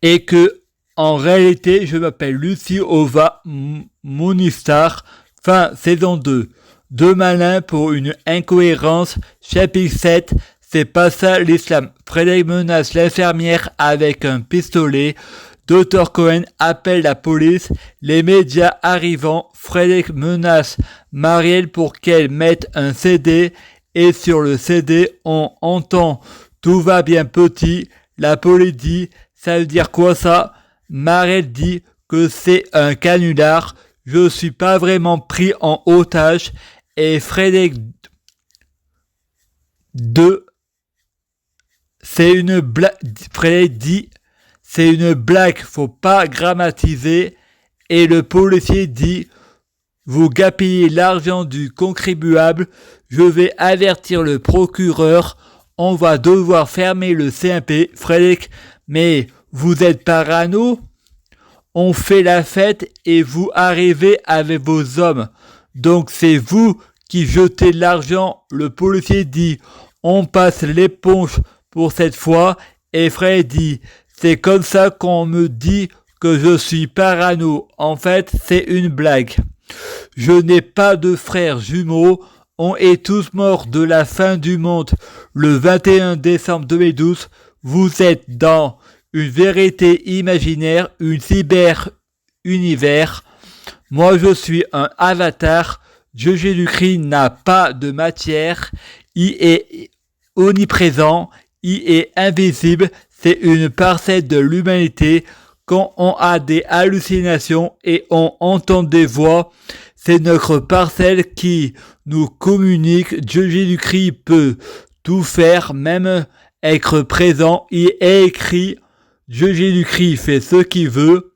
et que, en réalité, je m'appelle Lucie Ova Monistar, fin saison 2. Deux malins pour une incohérence, chapitre 7, c'est pas ça l'islam. Frédéric menace l'infirmière avec un pistolet. Dr Cohen appelle la police. Les médias arrivant, Frédéric menace Marielle pour qu'elle mette un CD. Et sur le CD, on entend « Tout va bien petit ». La police dit « Ça veut dire quoi ça ?» Marielle dit que c'est un canular. Je suis pas vraiment pris en otage. Et Frédéric 2, c'est une blague. Frédéric dit c'est une blague, faut pas grammatiser. Et le policier dit vous gaspillez l'argent du contribuable. Je vais avertir le procureur. On va devoir fermer le CMP. Frédéric, mais vous êtes parano? On fait la fête et vous arrivez avec vos hommes. Donc c'est vous qui jetez l'argent. Le policier dit on passe l'éponge pour cette fois. Et Fred dit c'est comme ça qu'on me dit que je suis parano. En fait c'est une blague. Je n'ai pas de frères jumeaux. On est tous morts de la fin du monde le 21 décembre 2012. Vous êtes dans une vérité imaginaire, une cyber-univers. Moi je suis un avatar. Dieu Jésus-Christ n'a pas de matière. Il est omniprésent. Il est invisible. C'est une parcelle de l'humanité. Quand on a des hallucinations et on entend des voix, c'est notre parcelle qui nous communique. Dieu Jésus-Christ peut tout faire, même être présent. Il est écrit, Dieu Jésus-Christ fait ce qu'il veut.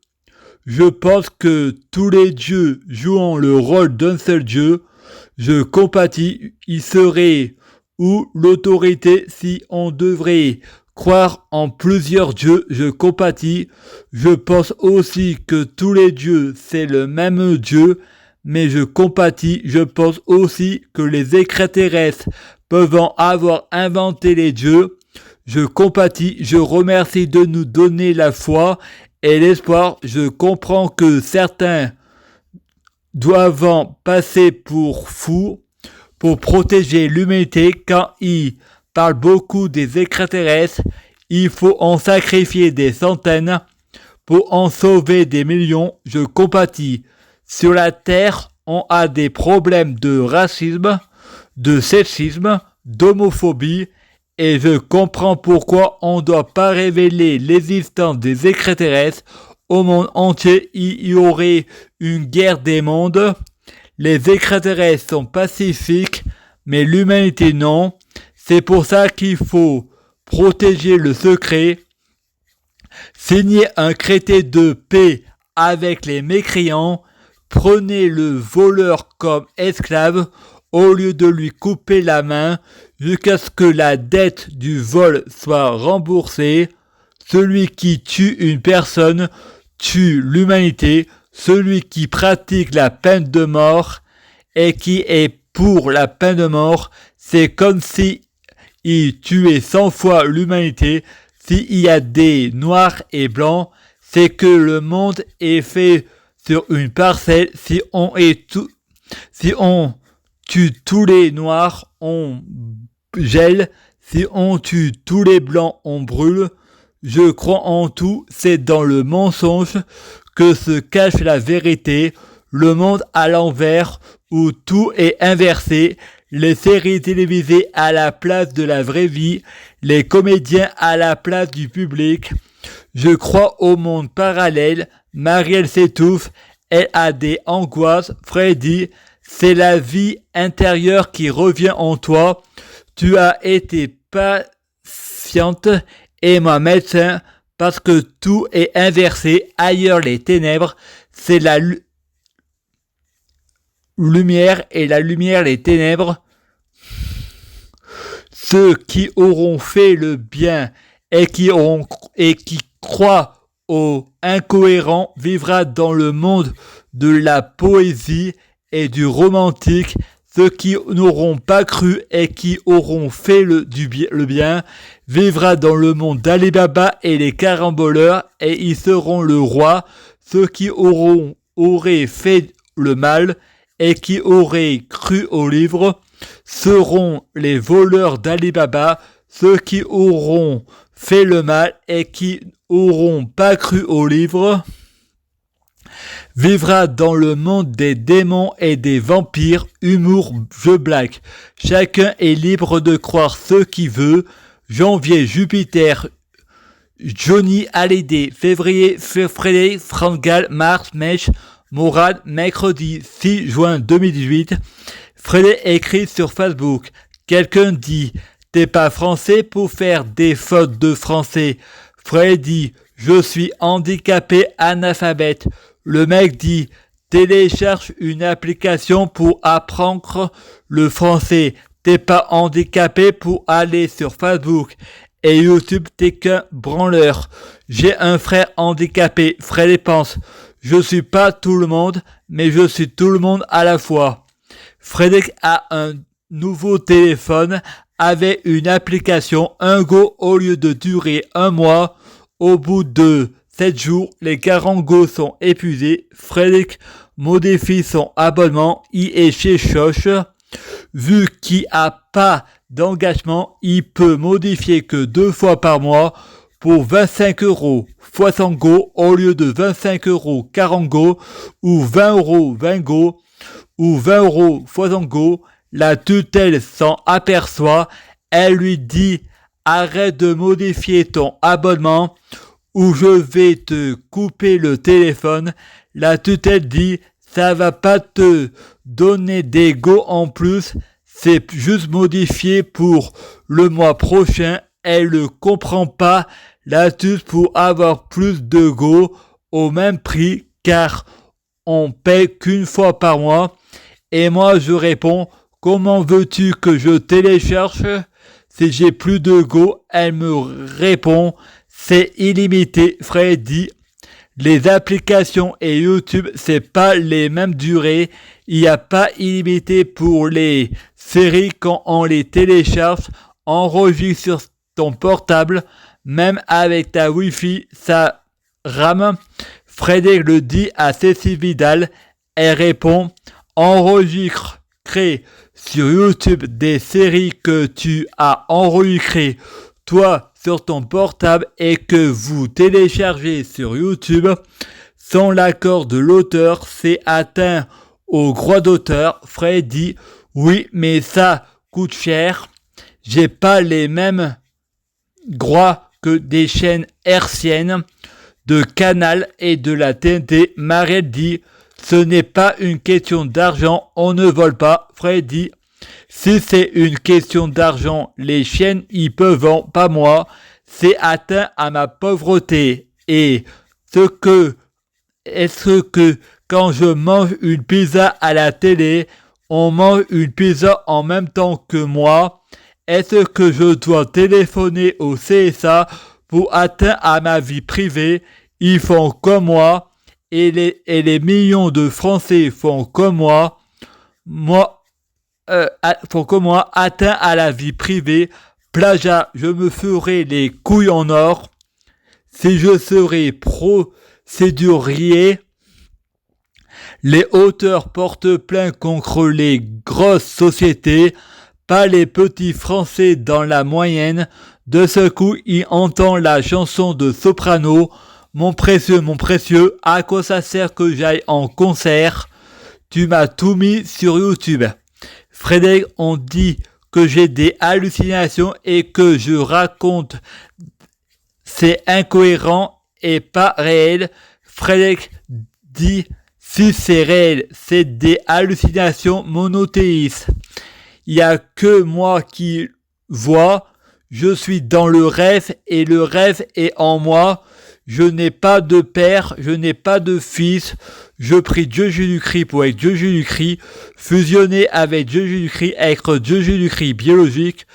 Je pense que tous les dieux jouant le rôle d'un seul dieu, je compatis. Il serait où l'autorité si on devrait croire en plusieurs dieux, je compatis. Je pense aussi que tous les dieux c'est le même Dieu, mais je compatis. Je pense aussi que les extraterrestres peuvent avoir inventé les dieux. Je compatis. Je remercie de nous donner la foi et l'espoir. Je comprends que certains doivent en passer pour fous pour protéger l'humanité. Quand ils parlent beaucoup des extraterrestres, il faut en sacrifier des centaines pour en sauver des millions. Je compatis. Sur la Terre, on a des problèmes de racisme, de sexisme, d'homophobie, et je comprends pourquoi on ne doit pas révéler l'existence des extraterrestres au monde entier. Il y aurait une guerre des mondes. Les extraterrestres sont pacifiques, mais l'humanité non. C'est pour ça qu'il faut protéger le secret. Signer un traité de paix avec les mécréants. Prenez le voleur comme esclave au lieu de lui couper la main jusqu'à ce que la dette du vol soit remboursée. Celui qui tue une personne tue l'humanité. Celui qui pratique la peine de mort et qui est pour la peine de mort, c'est comme si il tuait 100 fois l'humanité. S'il y a des noirs et blancs, c'est que le monde est fait sur une parcelle. Si on tue tous les noirs, on gèle. Si on tue tous les blancs, on brûle. Je crois en tout, c'est dans le mensonge que se cache la vérité. Le monde à l'envers, où tout est inversé. Les séries télévisées à la place de la vraie vie. Les comédiens à la place du public. Je crois au monde parallèle. Marielle s'étouffe. Elle a des angoisses. Freddy, c'est la vie intérieure qui revient en toi. Tu as été patiente et moi médecin parce que tout est inversé. Ailleurs les ténèbres, c'est la lumière et la lumière les ténèbres. Ceux qui auront fait le bien et qui croient au incohérent vivra dans le monde de la poésie et du romantique. ceux qui n'auront pas cru et qui auront fait le bien, vivra dans le monde d'Ali Baba et les caramboleurs, et ils seront le roi. Ceux qui auraient fait le mal et qui auraient cru au livre seront les voleurs d'Ali Baba. Ceux qui auront fait le mal et qui auront pas cru au livre vivra dans le monde des démons et des vampires. Humour, jeu blague. Chacun est libre de croire ce qu'il veut. Janvier, Jupiter, Johnny Hallyday. Février, Frédéric Frangal. Mars, Mèche, Morad. Mercredi 6 juin 2018. Frédéric écrit sur Facebook. Quelqu'un dit: t'es pas français pour faire des fautes de français. Frédéric dit: je suis handicapé analphabète. Le mec dit: télécharge une application pour apprendre le français. T'es pas handicapé pour aller sur Facebook et YouTube, t'es qu'un branleur. J'ai un frère handicapé. Frédéric pense: je suis pas tout le monde, mais je suis tout le monde à la fois. Frédéric a un nouveau téléphone avec une application 1Go au lieu de durer un mois. Au bout de 7 jours, les 40 Go sont épuisés. Frédéric modifie son abonnement. Il est chez Choche. Vu qu'il n'a pas d'engagement, il peut modifier que 2 fois par mois pour 25 € 60 Go au lieu de 25 € 40 Go ou 20 € 20 Go ou 20 € 60 Go. La tutelle s'en aperçoit. Elle lui dit: arrête de modifier ton abonnement ou je vais te couper le téléphone. La tutelle dit: ça va pas te donner des go en plus, c'est juste modifié pour le mois prochain. Elle ne comprend pas l'astuce pour avoir plus de go au même prix car on paye qu'une fois par mois. Et moi je réponds: comment veux-tu que je télécharge si j'ai plus de go? Elle me répond: c'est illimité. Fred dit: les applications et YouTube, c'est pas les mêmes durées. Il n'y a pas illimité pour les séries quand on les télécharge. Enregistre sur ton portable, même avec ta Wi-Fi, ça rame. Frédéric le dit à Cécile Vidal. Elle répond: enregistre, crée sur YouTube des séries que tu as enregistrées toi sur ton portable et que vous téléchargez sur YouTube sans l'accord de l'auteur, c'est atteint au droit d'auteur. Fred dit: oui, mais ça coûte cher. J'ai pas les mêmes droits que des chaînes hertziennes de Canal et de la TNT. Marielle dit: ce n'est pas une question d'argent, on ne vole pas. Fred dit: si c'est une question d'argent, les chaînes y peuvent, pas moi. C'est atteint à ma pauvreté. Et est-ce que quand je mange une pizza à la télé, on mange une pizza en même temps que moi? Est-ce que je dois téléphoner au CSA pour atteindre à ma vie privée? Ils font comme moi. Et les millions de Français font comme moi. Font comme moi, atteint à la vie privée. Plagiat, je me ferai les couilles en or. Si je serais procédurier, les auteurs portent plainte contre les grosses sociétés, pas les petits Français dans la moyenne. De ce coup, il entend la chanson de Soprano. Mon précieux, à quoi ça sert que j'aille en concert? Tu m'as tout mis sur YouTube. Frédéric, on dit que j'ai des hallucinations et que je raconte. C'est incohérent et pas réel. Frédéric dit: si c'est réel, c'est des hallucinations monothéistes. Il n'y a que moi qui vois. Je suis dans le rêve et le rêve est en moi. Je n'ai pas de père, je n'ai pas de fils. Je prie Dieu Jésus-Christ pour être Dieu Jésus-Christ, fusionner avec Dieu Jésus-Christ, être Dieu Jésus-Christ biologique,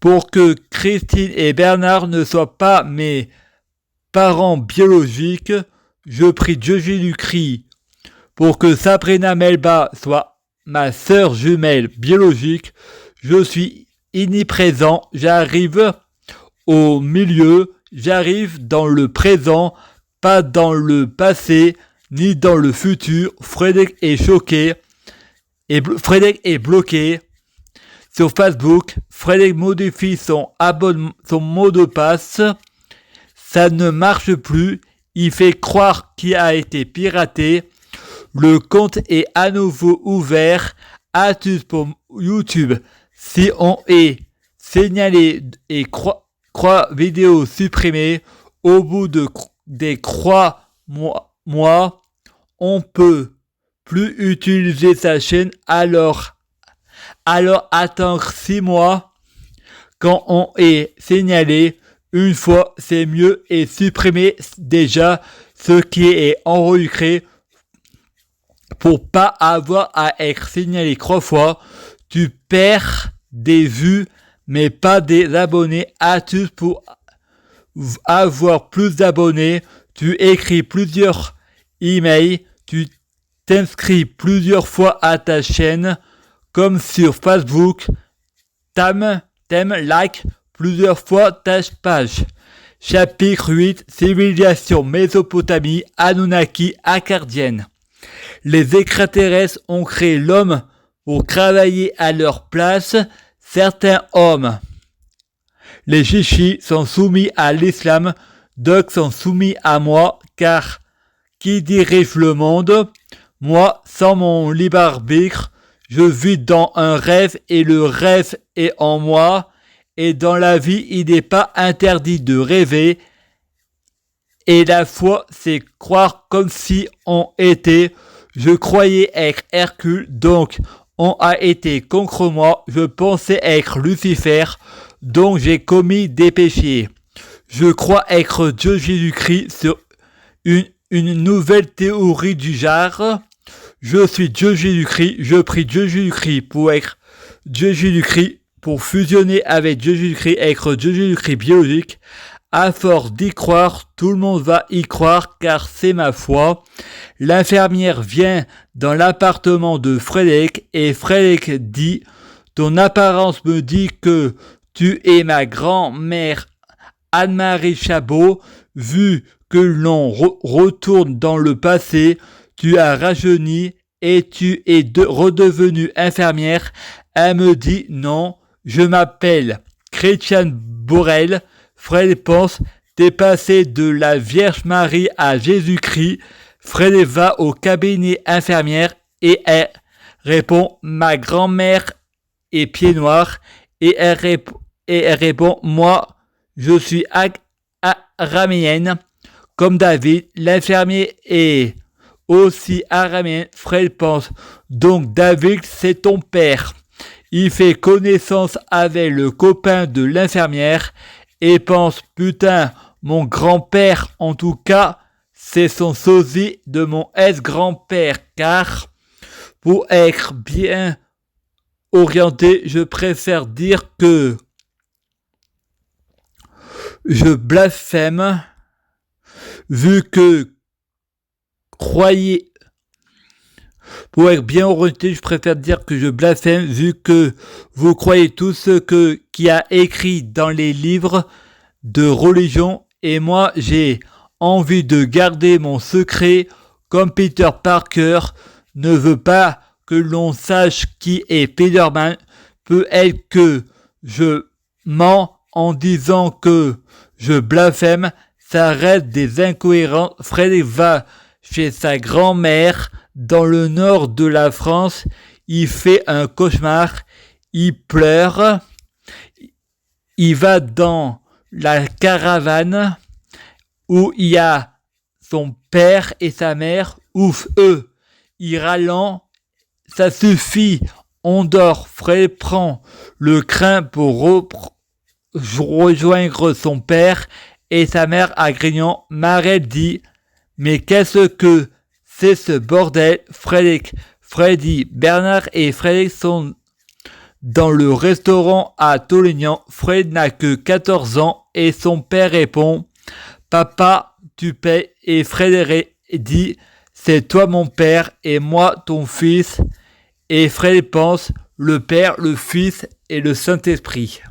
pour que Christine et Bernard ne soient pas mes parents biologiques. Je prie Dieu Jésus-Christ pour que Sabrina Melba soit ma sœur jumelle biologique. Je suis omniprésent, j'arrive au milieu, j'arrive dans le présent, pas dans le passé, ni dans le futur. Frédéric est choqué, Frédéric est bloqué sur Facebook. Frédéric modifie son mot de passe. Ça ne marche plus. Il fait croire qu'il a été piraté. Le compte est à nouveau ouvert. Astuce pour YouTube. Si on est signalé et croix vidéo supprimée au bout des 3 mois, on peut plus utiliser sa chaîne. Alors attendre 6 mois. Quand on est signalé une fois, c'est mieux, et supprimer déjà ce qui est enregistré pour pas avoir à être signalé 3 fois. Tu perds des vues mais pas des abonnés. Astuce pour avoir plus d'abonnés. Tu écris plusieurs emails, tu t'inscris plusieurs fois à ta chaîne, comme sur Facebook. T'aimes, like plusieurs fois ta page. Chapitre 8. Civilisation Mésopotamie, Anunnaki, Acadienne. Les extraterrestres ont créé l'homme pour travailler à leur place. Certains hommes, les chichis, sont soumis à l'islam, d'autres sont soumis à moi, car qui dirige le monde? Moi, sans mon libre arbitre, je vis dans un rêve et le rêve est en moi, et dans la vie, il n'est pas interdit de rêver, et la foi, c'est croire comme si on était. Je croyais être Hercule, donc on a été contre moi. Je pensais être Lucifer, donc j'ai commis des péchés. Je crois être Dieu Jésus-Christ sur une nouvelle théorie du genre. Je suis Dieu Jésus-Christ, je prie Dieu Jésus-Christ pour être Dieu Jésus-Christ, pour fusionner avec Dieu Jésus-Christ, être Dieu Jésus-Christ biologique. À force d'y croire, tout le monde va y croire car c'est ma foi. L'infirmière vient dans l'appartement de Frédéric et Frédéric dit « Ton apparence me dit que tu es ma grand-mère Anne-Marie Chabot. Vu que l'on retourne dans le passé, tu as rajeuni et tu es redevenue infirmière. » Elle me dit « Non, je m'appelle Chrétienne Borel. » Fred pense, t'es passé de la Vierge Marie à Jésus-Christ. Fred va au cabinet infirmière et elle répond, ma grand-mère est pied noir. Et elle répond, moi, je suis araméenne, comme David. L'infirmier est aussi araméen. Fred pense, donc David, c'est ton père. Il fait connaissance avec le copain de l'infirmière et pense, putain, mon grand-père, en tout cas, c'est son sosie de mon ex-grand-père, car pour être bien orienté, je préfère dire que je blasphème, vu que pour être bien orienté, je préfère dire que je blasphème, vu que vous croyez tout ce qui a écrit dans les livres de religion, et moi j'ai envie de garder mon secret, comme Peter Parker ne veut pas que l'on sache qui est Spider-Man. Peut-être que je mens en disant que je blasphème, ça reste des incohérences. Fred va chez sa grand-mère dans le nord de la France, il fait un cauchemar, il pleure, il va dans la caravane où il y a son père et sa mère, ouf, il râlant, ça suffit, on dort. Fred prend le train pour rejoindre son père et sa mère à Grignan. Marelle dit, mais qu'est-ce que c'est ce bordel? Freddy, Bernard et Frédéric sont dans le restaurant à Tolignan. Fred n'a que 14 ans et son père répond, papa, tu payes. Et Frédéric dit, c'est toi mon Père et moi ton Fils, et Fred pense le Père, le Fils et le Saint-Esprit.